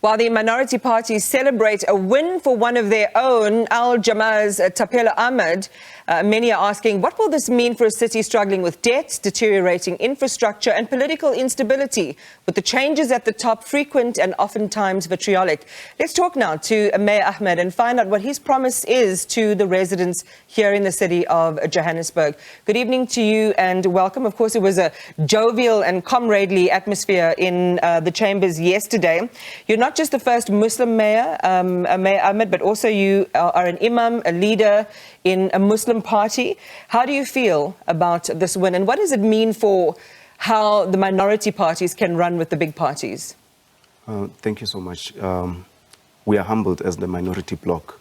While the minority parties celebrate a win for one of their own, Jama-ah's Thapelo Amad, many are asking, what will this mean for a city struggling with debt, deteriorating infrastructure and political instability, with the changes at the top frequent and oftentimes vitriolic? Let's talk now to Mayor Ahmed and find out what his promise is to the residents here in the city of Johannesburg. Good evening to you and welcome. Of course, it was a jovial and comradely atmosphere in the chambers yesterday. You're not just the first Muslim mayor, Mayor Ahmed, but also you are an imam, a leader in a Muslim party. How do you feel about this win, and what does it mean for how the minority parties can run with the big parties? Thank you so much. We are humbled as the minority bloc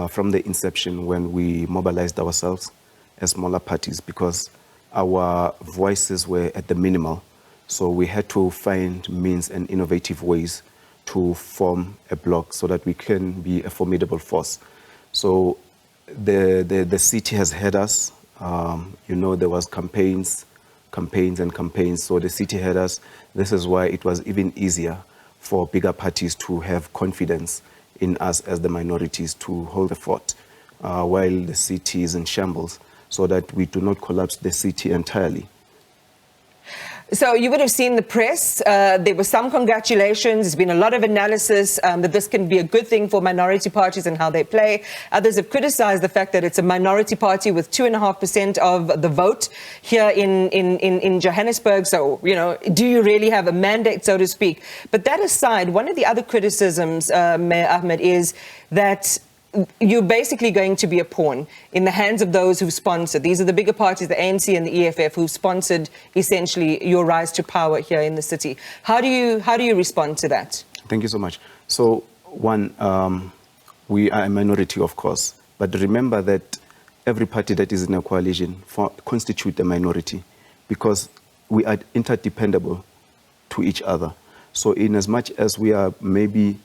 from the inception when we mobilized ourselves as smaller parties, because our voices were at the minimal. So we had to find means and innovative ways to form a bloc so that we can be a formidable force. So the city has had us. There was campaigns. So the city had us. This is why it was even easier for bigger parties to have confidence in us as the minorities to hold the fort while the city is in shambles, so that we do not collapse the city entirely. So you would have seen the press. There were some congratulations. There's been a lot of analysis that this can be a good thing for minority parties and how they play. Others have criticized the fact that it's a minority party with 2.5% of the vote here in Johannesburg. So, do you really have a mandate, so to speak? But that aside, one of the other criticisms, Mayor Ahmed, is that you're basically going to be a pawn in the hands of those who've sponsored. These are the bigger parties, the ANC and the EFF, who've sponsored essentially your rise to power here in the city. How do you respond to that? Thank you so much. So, one, we are a minority, of course, but remember that every party that is in a coalition constitutes a minority, because we are interdependable to each other. So, in as much as we are maybe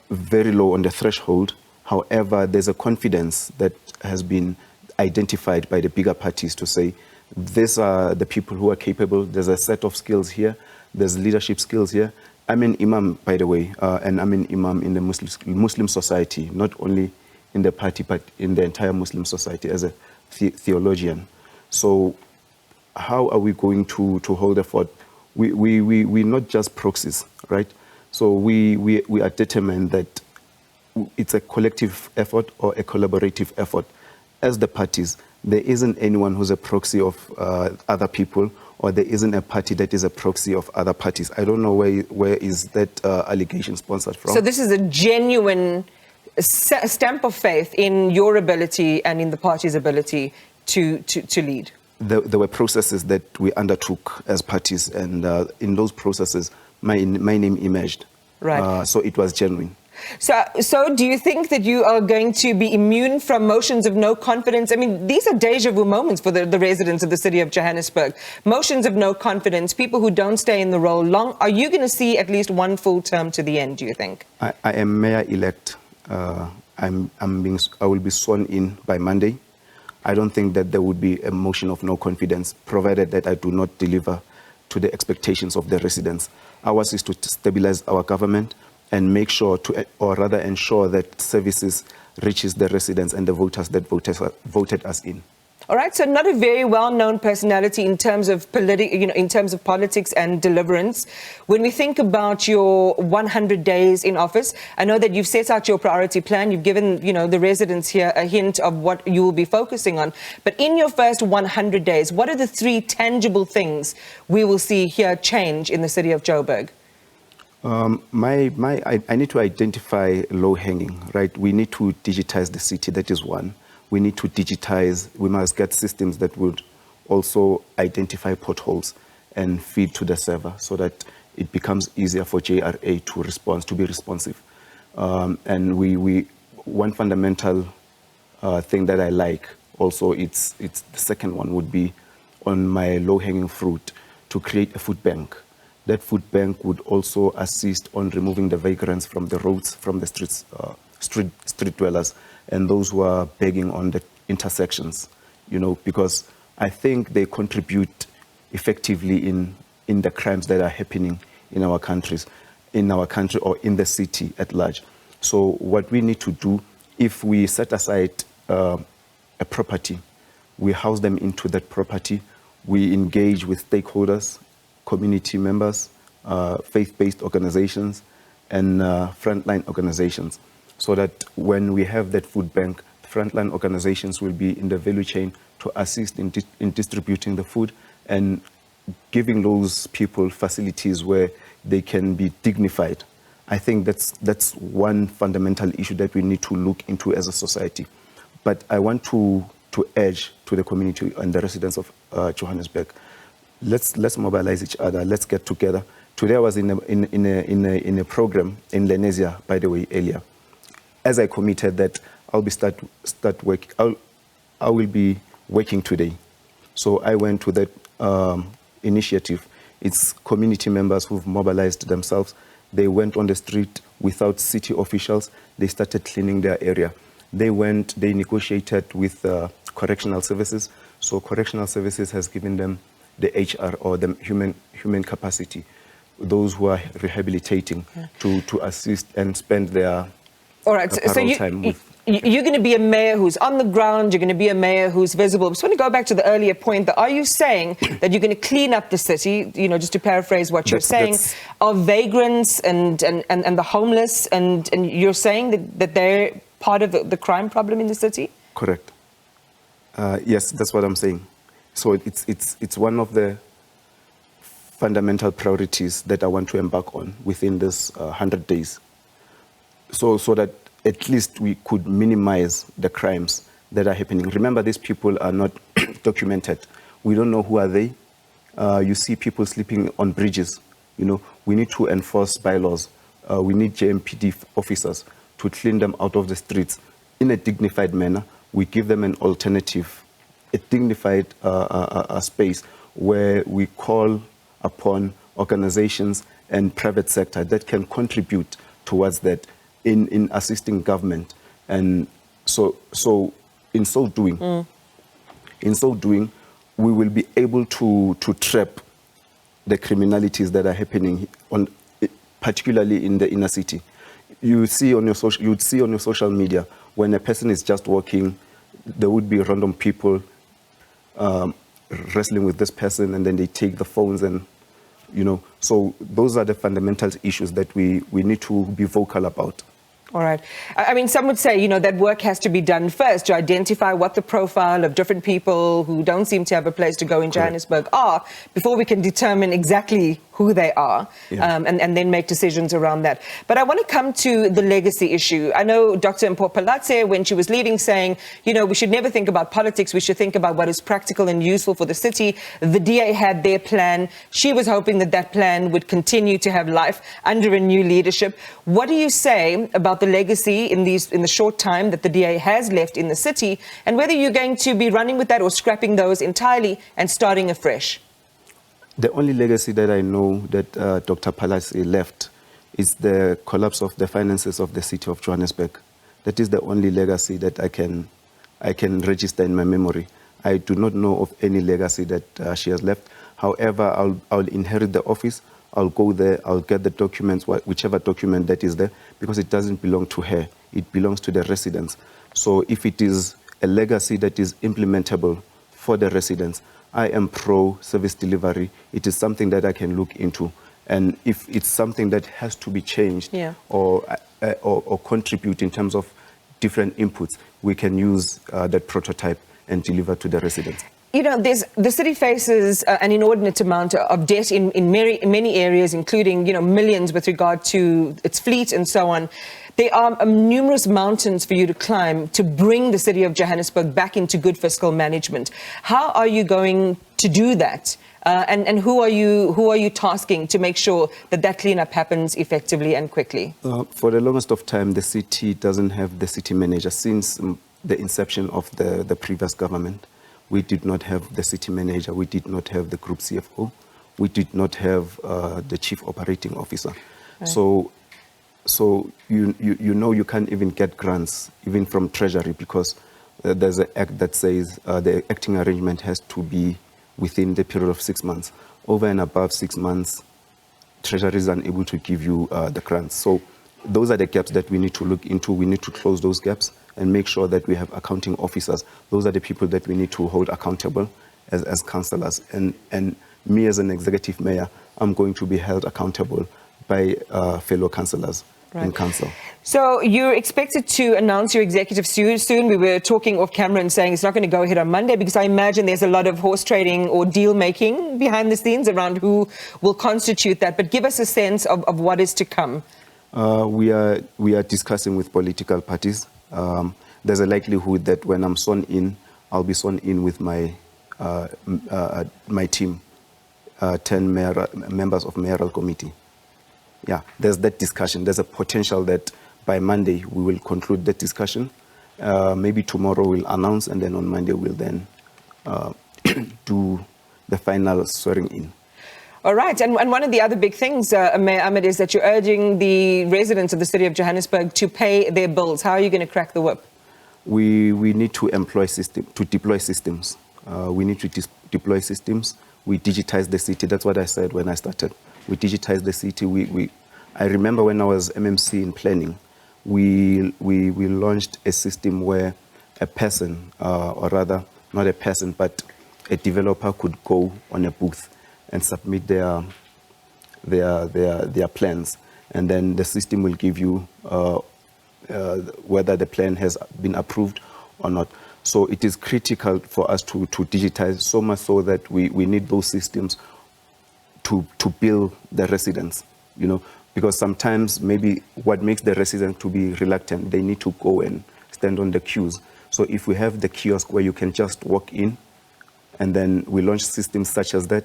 very low on the threshold, however, there's a confidence that has been identified by the bigger parties to say, these are the people who are capable, there's a set of skills here, there's leadership skills here. I'm an imam, by the way, and I'm an imam in the Muslim society, not only in the party, but in the entire Muslim society as a theologian. So how are we going to hold the fort? We're not just proxies, right? So we are determined that it's a collective effort or a collaborative effort. As the parties, there isn't anyone who's a proxy of other people, or there isn't a party that is a proxy of other parties. I don't know where is that allegation sponsored from. So this is a genuine stamp of faith in your ability and in the party's ability to lead. There were processes that we undertook as parties, and in those processes, my name emerged. Right. So it was genuine. So do you think that you are going to be immune from motions of no confidence? I mean, these are deja vu moments for the residents of the city of Johannesburg. Motions of no confidence, people who don't stay in the role long. Are you going to see at least one full term to the end, do you think? I am mayor-elect. I will be sworn in by Monday. I don't think that there would be a motion of no confidence, provided that I do not deliver to the expectations of the residents. Ours is to stabilize our government and make sure or rather ensure that services reaches the residents and the voters that voted us in. All right, so not a very well-known personality in terms of in terms of politics and deliverance. When we think about your 100 days in office, I know that you've set out your priority plan. You've given, the residents here a hint of what you will be focusing on. But in your first 100 days, what are the 3 tangible things we will see here change in the city of Joburg? I need to identify low-hanging, right? We need to digitize the city. That is one. We need to digitize. We must get systems that would also identify potholes and feed to the server, so that it becomes easier for JRA to respond, to be responsive. And one fundamental thing that I like also, it's the second one would be on my low-hanging fruit, to create a food bank. That food bank would also assist on removing the vagrants from the roads, from the streets, street dwellers, and those who are begging on the intersections, because I think they contribute effectively in the crimes that are happening in our countries. in our country or in the city at large. So what we need to do, if we set aside a property, we house them into that property, we engage with stakeholders, community members, faith-based organizations, and frontline organizations, so that when we have that food bank, frontline organizations will be in the value chain to assist in distributing the food and giving those people facilities where they can be dignified. I think that's one fundamental issue that we need to look into as a society. But I want to urge to the community and the residents of Johannesburg, let's mobilize each other, let's get together. Today I was in a program in Lenesia, by the way, earlier. As I committed that I'll be I will be working today. So I went to that initiative. It's community members who've mobilized themselves. They went on the street without city officials. They started cleaning their area. They negotiated with correctional services. So correctional services has given them the HR, or the human capacity, those who are rehabilitating, to assist and spend their all right, so you're going to be a mayor who's on the ground, you're going to be a mayor who's visible. I just want to go back to the earlier point, that are you saying that you're going to clean up the city, just to paraphrase what you're saying, of vagrants and the homeless, and you're saying that they're part of the crime problem in the city? Correct. Yes, that's what I'm saying. So it's one of the fundamental priorities that I want to embark on within this 100 days. So that at least we could minimize the crimes that are happening. Remember, these people are not documented. We don't know who are they. You see people sleeping on bridges. We need to enforce bylaws. We need JMPD officers to clean them out of the streets in a dignified manner. We give them an alternative, a dignified space where we call upon organizations and private sector that can contribute towards that in assisting government. And so in so doing, we will be able to trap the criminalities that are happening particularly in the inner city. You'd see on your social media, when a person is just walking, there would be random people wrestling with this person, and then they take the phones, and so those are the fundamental issues that we need to be vocal about. All right. I mean, some would say, that work has to be done first to identify what the profile of different people who don't seem to have a place to go in Johannesburg are, before we can determine exactly who they are, and then make decisions around that. But I want to come to the legacy issue. I know Dr. Mpopalatse, when she was leaving, saying, we should never think about politics, we should think about what is practical and useful for the city. The DA had their plan. She was hoping that plan would continue to have life under a new leadership. What do you say about the legacy in the short time that the DA has left in the city, and whether you're going to be running with that or scrapping those entirely and starting afresh? The only legacy that I know that Dr. Palasi left is the collapse of the finances of the city of Johannesburg. That is the only legacy that I can register in my memory. I do not know of any legacy that she has left. However, I'll inherit the office. I'll go there, I'll get the documents, whichever document that is there, because it doesn't belong to her. It belongs to the residents. So if it is a legacy that is implementable for the residents, I am pro-service delivery. It is something that I can look into. And if it's something that has to be changed or contribute in terms of different inputs, we can use that prototype and deliver to the residents. The city faces an inordinate amount of debt in many areas, including, millions with regard to its fleet and so on. There are numerous mountains for you to climb to bring the city of Johannesburg back into good fiscal management. How are you going to do that? And who are you tasking to make sure that cleanup happens effectively and quickly? For the longest of time, the city doesn't have the city manager. Since the inception of the previous government, we did not have the city manager. We did not have the group CFO. We did not have the chief operating officer. Right. So you can't even get grants, even from Treasury, because there's an act that says the acting arrangement has to be within the period of 6 months. Over and above 6 months, Treasury is unable to give you the grants. So those are the gaps that we need to look into. We need to close those gaps and make sure that we have accounting officers. Those are the people that we need to hold accountable as councillors. And me as an executive mayor, I'm going to be held accountable by fellow councillors in council. So you're expected to announce your executive soon. We were talking off camera and saying it's not going to go ahead on Monday because I imagine there's a lot of horse trading or deal making behind the scenes around who will constitute that. But give us a sense of what is to come. We are discussing with political parties. There's a likelihood that when I'm sworn in, I'll be sworn in with my my team, 10 members of mayoral committee. Yeah, there's that discussion. There's a potential that by Monday we will conclude that discussion. Maybe tomorrow we'll announce, and then on Monday we'll then do the final swearing in. All right, and one of the other big things, Mayor Amad, is that you're urging the residents of the city of Johannesburg to pay their bills. How are you going to crack the whip? We need to deploy systems. We need to deploy systems. We digitize the city. That's what I said when I started. We digitize the city. I remember when I was MMC in planning, we launched a system where a person, or rather not a person, but a developer could go on a booth and submit their plans, and then the system will give you whether the plan has been approved or not. So it is critical for us to digitize, so much so that we need those systems to bill the residents, you know, because sometimes maybe what makes the resident to be reluctant, they need to go and stand on the queues. So if we have the kiosk where you can just walk in, and then we launch systems such as that,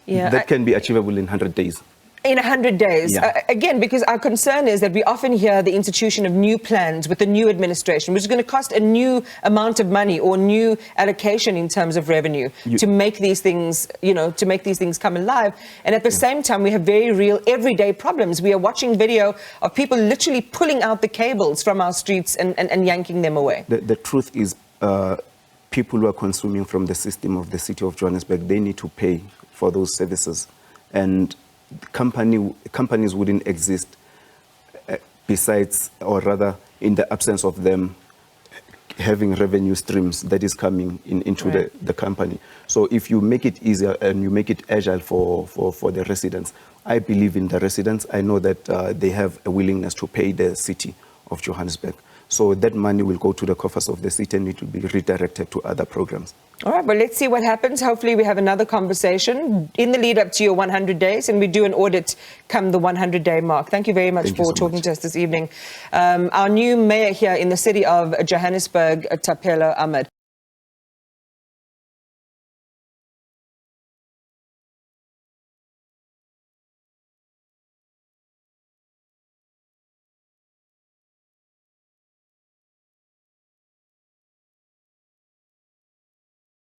that can be achievable in 100 days. In 100 days. Yeah. Again, because our concern is that we often hear the institution of new plans with the new administration, which is going to cost a new amount of money or new allocation in terms of revenue to make these things, you know, to make these things come alive. And at the same time, we have very real everyday problems. We are watching video of people literally pulling out the cables from our streets and yanking them away. The truth is, people who are consuming from the system of the city of Johannesburg, they need to pay for those services. And companies wouldn't exist besides, or rather in the absence of them having revenue streams that is coming into the company. So if you make it easier and you make it agile for the residents, I believe in the residents. I know that they have a willingness to pay the city of Johannesburg. So that money will go to the coffers of the city and it will be redirected to other programs. All right, well, let's see what happens. Hopefully we have another conversation in the lead up to your 100 days, and we do an audit come the 100-day mark. Thank you very much for talking to us this evening. Our new mayor here in the city of Johannesburg, Thapelo Amad.